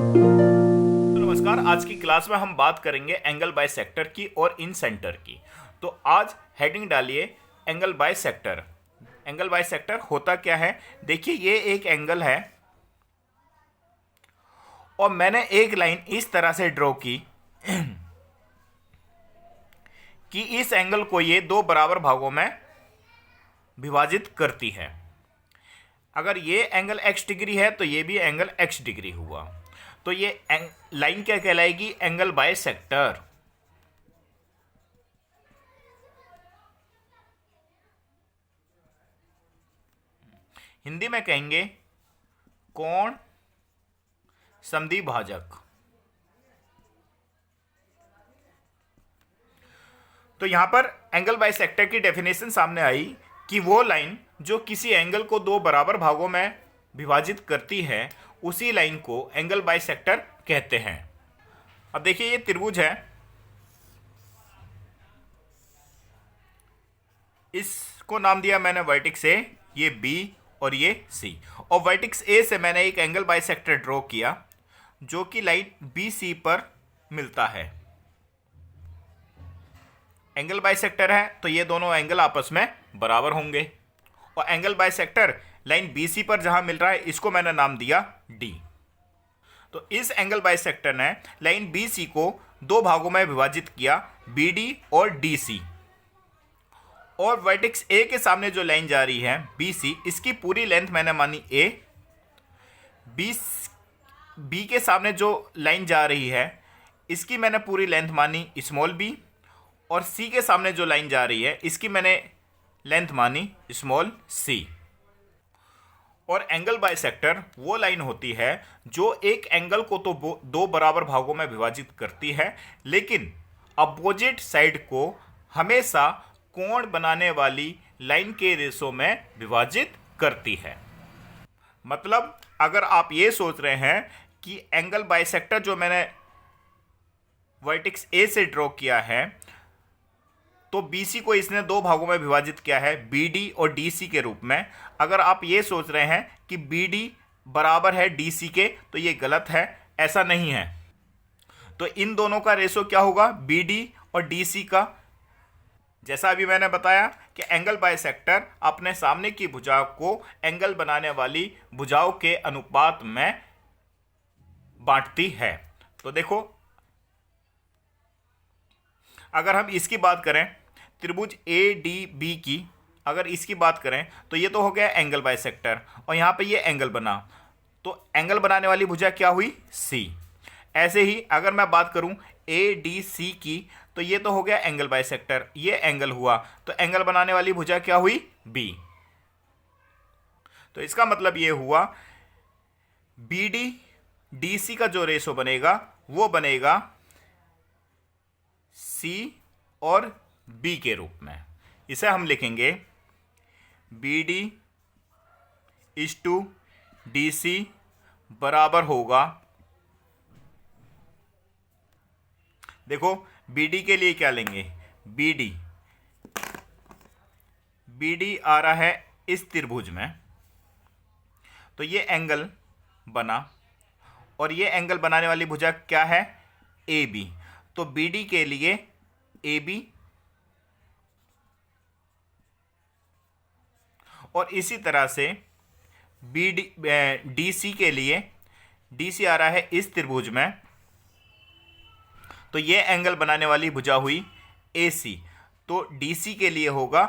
तो नमस्कार। आज की क्लास में हम बात करेंगे एंगल बाय सेक्टर की और इन सेंटर की। तो आज हेडिंग डालिए angle by sector. Angle by sector होता क्या है? देखिए, ये एक एंगल है और मैंने एक लाइन इस तरह से ड्रॉ की कि इस एंगल को ये दो बराबर भागों में विभाजित करती है। अगर ये एंगल x डिग्री है तो ये भी एंगल x डिग्री हुआ। तो ये लाइन क्या कहलाएगी? Angle by sector. हिंदी में कहेंगे कोण समद्विभाजक। तो यहां पर एंगल बाय सेक्टर की डेफिनेशन सामने आई कि वो लाइन जो किसी एंगल को दो बराबर भागों में विभाजित करती है, उसी लाइन को एंगल बाय सेक्टर कहते हैं। अब देखिए, ये त्रिभुज है, इसको नाम दिया मैंने वर्टेक्स ए, ये बी और ये सी। और वर्टेक्स ए से मैंने एक एंगल बाय सेक्टर ड्रॉ किया जो कि लाइन बी सी पर मिलता है। एंगल बाय सेक्टर है तो ये दोनों एंगल आपस में बराबर होंगे। और angle bisector line B C पर जहां मिल रहा है, इसको मैंने नाम दिया डी। तो इस एंगल बाय सेक्टर ने लाइन बी सी को दो भागों में विभाजित किया, बी डी और डी सी। और वर्टेक्स ए के सामने जो लाइन जा रही है बी सी, इसकी पूरी लेंथ मैंने मानी ए। बी के सामने जो लाइन जा रही है, इसकी मैंने पूरी लेंथ मानी स्मॉल बी। और सी के सामने जो लाइन जा रही है, इसकी मैंने लेंथ मानी स्मॉल सी। और एंगल बाय सेक्टर वो लाइन होती है जो एक एंगल को तो दो बराबर भागों में विभाजित करती है, लेकिन अपोजिट साइड को हमेशा कोण बनाने वाली लाइन के रेशो में विभाजित करती है। मतलब अगर आप ये सोच रहे हैं कि एंगल बाय सेक्टर जो मैंने वर्टेक्स ए से ड्रॉ किया है, तो BC को इसने दो भागों में विभाजित किया है, BD और DC के रूप में। अगर आप ये सोच रहे हैं कि BD बराबर है DC के, तो ये गलत है, ऐसा नहीं है। तो इन दोनों का रेशो क्या होगा? BD और DC का। जैसा अभी मैंने बताया कि एंगल बाय सेक्टर अपने सामने की भुजा को एंगल बनाने वाली भुजाओं के अनुपात में बांटती है। तो देखो, अगर हम इसकी बात करें, त्रिभुज ए डी बी की, अगर इसकी बात करें तो ये तो हो गया एंगल बाय सेक्टर, और यहाँ पे ये एंगल बना, तो एंगल बनाने वाली भुजा क्या हुई? सी। ऐसे ही अगर मैं बात करूं ए डी सी की, तो ये तो हो गया एंगल बाय सेक्टर, ये एंगल हुआ, तो एंगल बनाने वाली भुजा क्या हुई? बी। तो इसका मतलब ये हुआ बी डी डी सी का जो रेशो बनेगा वो बनेगा सी और बी के रूप में। इसे हम लिखेंगे B D is to D C बराबर होगा, देखो बी डी के लिए क्या लेंगे? बी डी आ रहा है इस त्रिभुज में, तो ये एंगल बना, और ये एंगल बनाने वाली भुजा क्या है? A B. तो बी डी के लिए ए बी, और इसी तरह से बी डी सी के लिए, डी सी आ रहा है इस त्रिभुज में, तो ये एंगल बनाने वाली भुजा हुई ए सी, तो डी सी के लिए होगा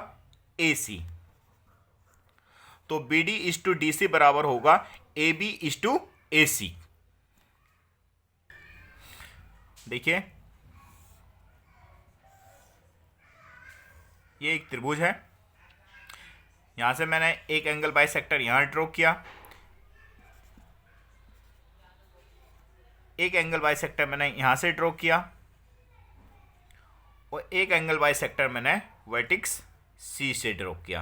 ए सी। तो B D is to D C बराबर होगा A B is to A C. देखिए, ये एक त्रिभुज है, यहां से मैंने एक एंगल बाय सेक्टर यहां ड्रॉ किया, एक एंगल बाय सेक्टर मैंने यहां से ड्रॉ किया, और एक एंगल बाय सेक्टर मैंने वर्टेक्स सी से ड्रॉ किया।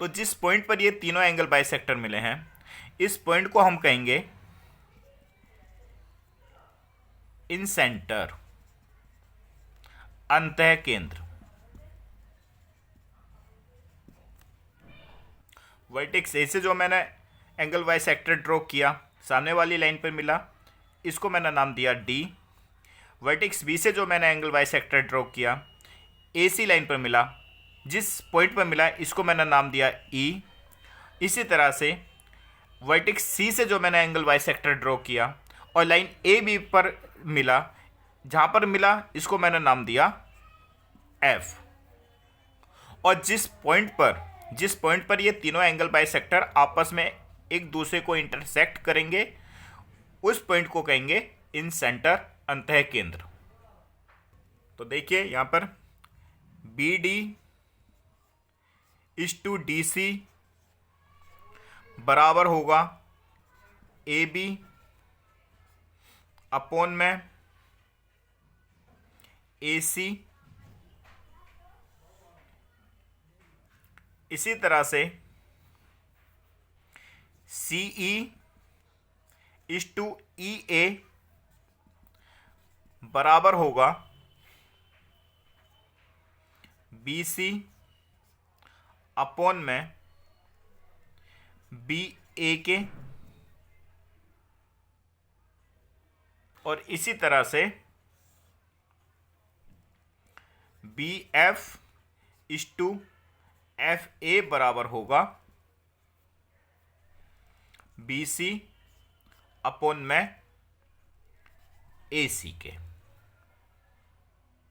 तो जिस पॉइंट पर ये तीनों एंगल बाय सेक्टर मिले हैं, इस पॉइंट को हम कहेंगे इन सेंटर, अंतः केंद्र। वर्टेक्स ए से जो मैंने एंगल बाइसेक्टर ड्रॉ किया सामने वाली लाइन पर मिला, इसको मैंने नाम दिया डी। वर्टेक्स बी से जो मैंने एंगल बाइसेक्टर ड्रॉ किया ए सी लाइन पर मिला, जिस पॉइंट पर मिला इसको मैंने नाम दिया ई। इसी तरह से वर्टेक्स सी से जो मैंने एंगल बाइसेक्टर ड्रॉ किया और लाइन ए बी पर मिला, जहाँ पर मिला इसको मैंने नाम दिया एफ। और जिस पॉइंट पर ये तीनों एंगल बाइसेक्टर आपस में एक दूसरे को इंटरसेक्ट करेंगे, उस पॉइंट को कहेंगे इन सेंटर अंतः केंद्र। तो देखिए यहाँ पर B D is to D C बराबर होगा ए बी अपॉन में ए सी। इसी तरह से सी E is to E A बराबर होगा बी सी अपॉन में बी ए के। और इसी तरह से B F is to F A बराबर होगा बी सी अपॉन में ए सी के।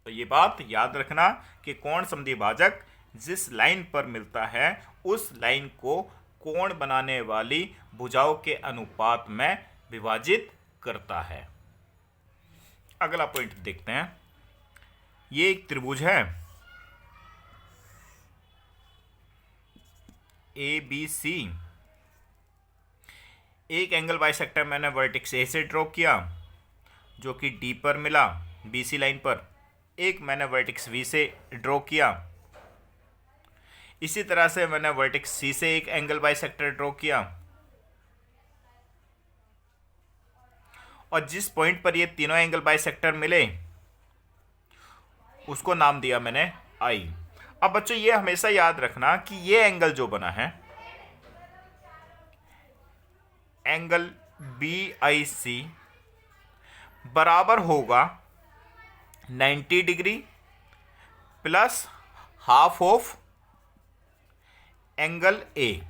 तो ये बात याद रखना कि कोण समद्विभाजक जिस लाइन पर मिलता है उस लाइन को कोण बनाने वाली भुजाओं के अनुपात में विभाजित करता है। अगला पॉइंट देखते हैं। ये एक त्रिभुज है ए बी सी। एक एंगल बाइसेक्टर मैंने वर्टेक्स ए से ड्रॉ किया जो कि डी पर मिला बी सी लाइन पर। एक मैंने वर्टेक्स वी से ड्रॉ किया। इसी तरह से मैंने वर्टेक्स सी से एक एंगल बाइसेक्टर ड्रॉ किया और जिस पॉइंट पर ये तीनों एंगल बाइसेक्टर मिले उसको नाम दिया मैंने आई। अब बच्चों ये हमेशा याद रखना कि ये एंगल जो बना है एंगल बी आई सी बराबर होगा 90 degree plus half of angle A.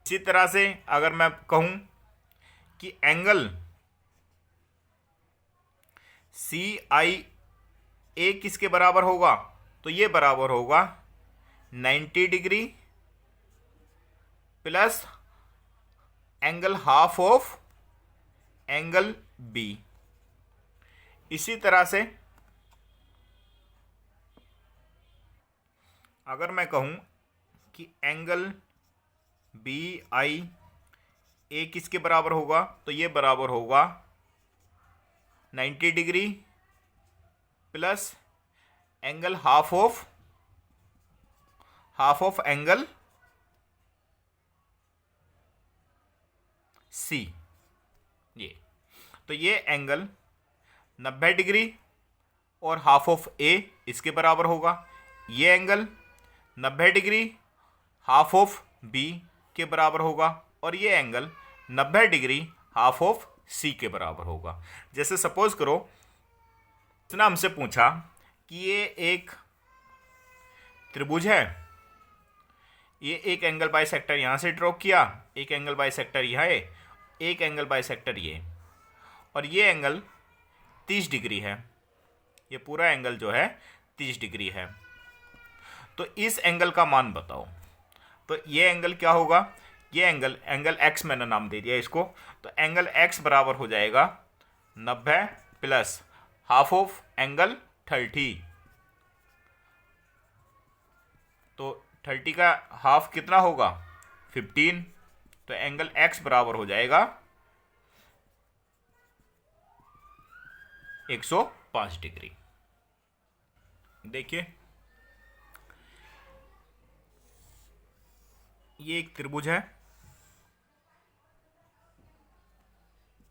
इसी तरह से अगर मैं कहूं कि एंगल सी आई ए किसके बराबर होगा, तो ये बराबर होगा 90 degree plus angle half of angle B. इसी तरह से अगर मैं कहूं कि एंगल बी आई ए किसके बराबर होगा, तो ये बराबर होगा 90 degree plus angle half of angle C. ये तो ये एंगल 90 डिग्री और हाफ ऑफ ए इसके बराबर होगा। ये angle 90 degree half of B के बराबर होगा और ये angle 90 degree half of C के बराबर होगा। जैसे सपोज करो इसने हमसे पूछा कि ये एक त्रिभुज है, ये एक एंगल बाइसेक्टर यहाँ से ड्रॉ किया, एक एंगल बाइसेक्टर यहाँ है, एक एंगल बाइसेक्टर ये, और ये एंगल 30 डिग्री है। ये पूरा एंगल जो है 30 डिग्री है। तो इस एंगल का मान बताओ। तो ये एंगल क्या होगा, ये एंगल एक्स मैंने नाम दे दिया इसको। तो एंगल एक्स बराबर हो जाएगा 90 प्लस हाफ ऑफ एंगल 30। तो 30 का हाफ कितना होगा 15। तो एंगल एक्स बराबर हो जाएगा 105 डिग्री। देखिए ये एक त्रिभुज है,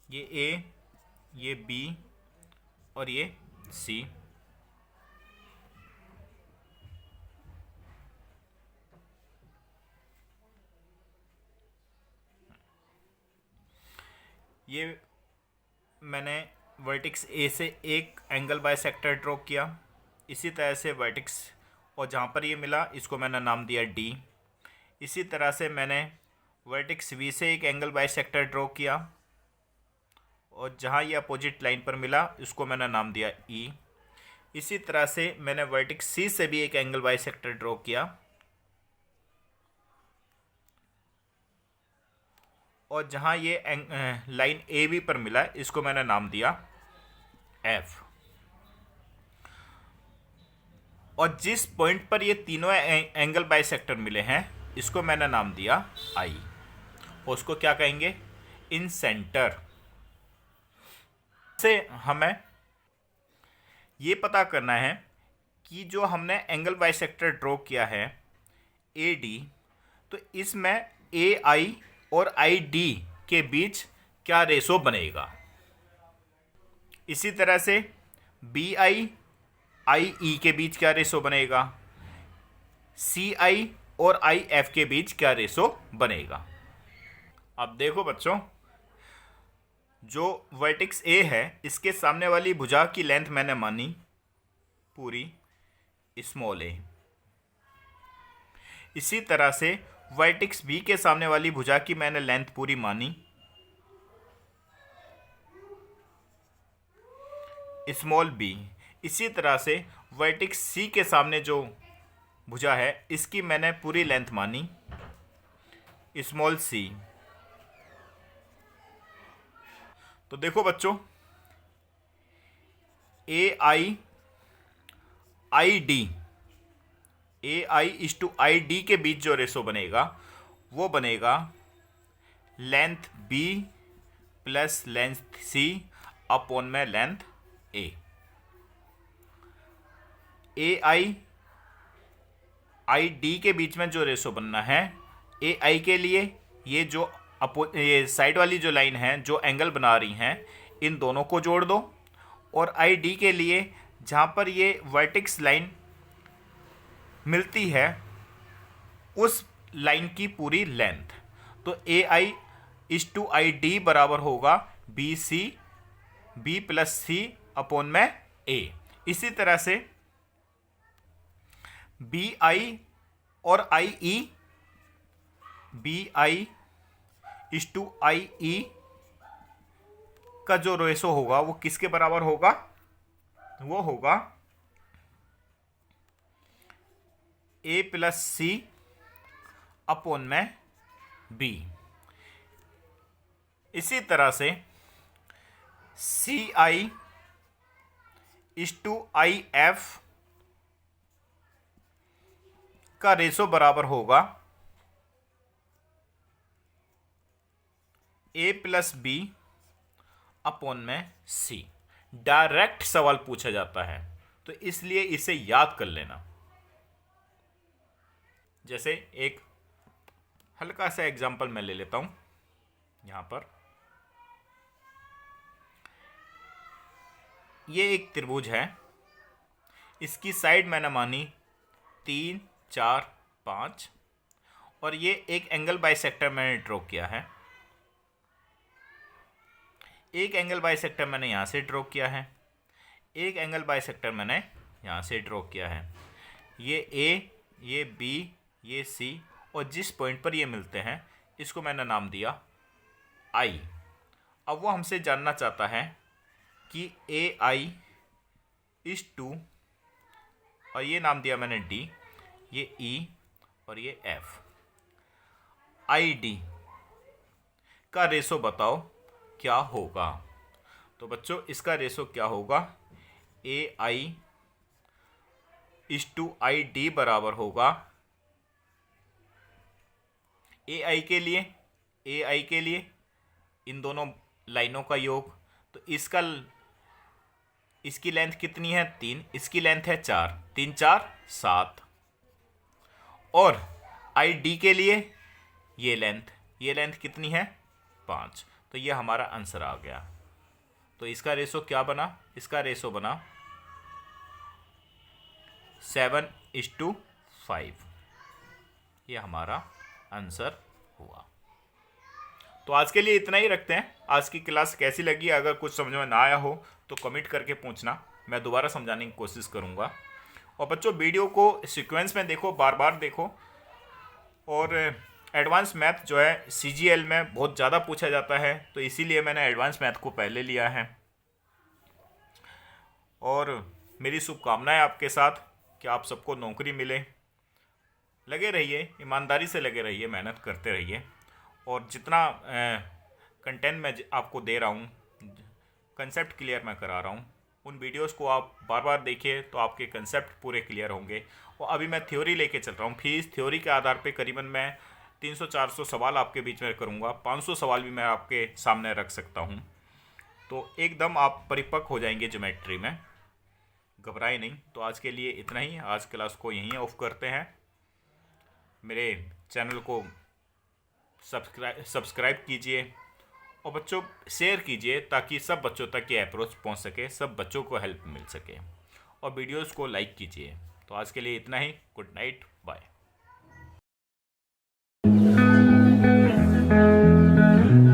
ये ए, ये बी और ये सी। ये मैंने वर्टेक्स ए से एक एंगल बाइसेक्टर ड्रॉ किया। इसी तरह से वर्टेक्स और जहाँ पर ये मिला इसको मैंने नाम दिया डी। इसी तरह से मैंने वर्टेक्स वी से एक एंगल बाइसेक्टर ड्रॉ किया और जहाँ ये अपोजिट लाइन पर मिला इसको मैंने नाम दिया ई। इसी तरह से मैंने वर्टेक्स सी से भी एक एंगल बाइसेक्टर ड्रॉ किया और जहाँ ये लाइन ए बी पर मिला इसको मैंने नाम दिया एफ। और जिस पॉइंट पर ये तीनों एंगल बाइसेक्टर मिले हैं इसको मैंने नाम दिया आई। और उसको क्या कहेंगे? इन सेंटर। से हमें ये पता करना है कि जो हमने एंगल बाइसेक्टर ड्रॉ किया है ए डी, तो इसमें ए आई और आई डी के बीच क्या रेशो बनेगा। इसी तरह से बी आई आई ई के बीच क्या रेशो बनेगा, सी आई और आई एफ के बीच क्या रेशो बनेगा। अब देखो बच्चों, जो वर्टेक्स ए है इसके सामने वाली भुजा की लेंथ मैंने मानी पूरी स्मॉल ए। इसी तरह से वर्टेक्स बी के सामने वाली भुजा की मैंने लेंथ पूरी मानी स्मॉल बी। इसी तरह से वर्टेक्स सी के सामने जो भुजा है इसकी मैंने पूरी लेंथ मानी स्मॉल सी। तो देखो बच्चों, ए आई आई डी, ए आई इस टू आई डी के बीच जो रेशो बनेगा वो बनेगा लेंथ बी प्लस लेंथ सी अपॉन में length A. A I I D के बीच में जो रेशो बनना है, ए आई के लिए ये साइड वाली जो लाइन है जो एंगल बना रही हैं इन दोनों को जोड़ दो, और आई डी के लिए जहाँ पर ये वर्टेक्स लाइन मिलती है उस लाइन की पूरी लेंथ। तो ए आई इस टू आई डी बराबर होगा बी सी, बी प्लस सी अपॉन में ए। इसी तरह से बी आई और आई ई, बी आई इस टू आई ई का जो रेशो होगा वो किसके बराबर होगा, वो होगा ए प्लस सी अपॉन में बी। इसी तरह से सी आई इस टू आई एफ का रेशो बराबर होगा ए प्लस बी अपॉन में सी। डायरेक्ट सवाल पूछा जाता है तो इसलिए इसे याद कर लेना। जैसे एक हल्का सा एग्जांपल मैं ले लेता हूं। यहां पर ये एक त्रिभुज है, इसकी साइड मैंने मानी 3, 4, 5 और ये एक एंगल बाइसेक्टर मैंने ड्रॉ किया है। एक एंगल बाइसेक्टर मैंने यहाँ से ड्रॉ किया है, एक एंगल बाइसेक्टर मैंने यहाँ से ड्रॉ किया है। ये ए, ये बी, ये सी और जिस पॉइंट पर ये मिलते हैं इसको मैंने नाम दिया आई। अब वो हमसे जानना चाहता है कि ए आई इस टू, और ये नाम दिया मैंने डी, ये ई और ये एफ। आई डी का रेशो बताओ क्या होगा। तो बच्चों इसका रेशो क्या होगा, ए आई इस टू आई डी बराबर होगा ए आई के लिए इन दोनों लाइनों का योग। तो इसकी लेंथ कितनी है 3, इसकी लेंथ है 4, 3 4 7। और आई डी के लिए ये लेंथ कितनी है 5। तो ये हमारा आंसर आ गया। तो इसका रेशो क्या बना, इसका रेशो बना 7:5। ये हमारा आंसर हुआ। तो आज के लिए इतना ही रखते हैं। आज की क्लास कैसी लगी, अगर कुछ समझ में ना आया हो तो कमेंट करके पूछना, मैं दोबारा समझाने की कोशिश करूँगा। और बच्चों वीडियो को सीक्वेंस में देखो, बार बार देखो। और एडवांस मैथ जो है CGL में बहुत ज़्यादा पूछा जाता है, तो इसीलिए मैंने एडवांस मैथ को पहले लिया है। और मेरी शुभकामनाएं आपके साथ कि आप सबको नौकरी मिले। लगे रहिए, ईमानदारी से लगे रहिए, मेहनत करते रहिए। और जितना कंटेंट मैं आपको दे रहा हूँ, कंसेप्ट क्लियर मैं करा रहा हूँ, उन वीडियोस को आप बार बार देखिए तो आपके कंसेप्ट पूरे क्लियर होंगे। और अभी मैं थ्योरी लेके चल रहा हूँ, फीस थ्योरी के आधार पे करीबन मैं 300-400 सवाल आपके बीच में करूँगा, 500 सवाल भी मैं आपके सामने रख सकता हूँ। तो एकदम आप परिपक्व हो जाएंगे ज्योमेट्री में, घबराए नहीं। तो आज के लिए इतना ही, आज क्लास को यहीं ऑफ करते हैं। मेरे चैनल को सब्सक्राइब कीजिए और बच्चों शेयर कीजिए, ताकि सब बच्चों तक ये अप्रोच पहुंच सके, सब बच्चों को हेल्प मिल सके। और वीडियोस को लाइक कीजिए। तो आज के लिए इतना ही, गुड नाइट, बाय।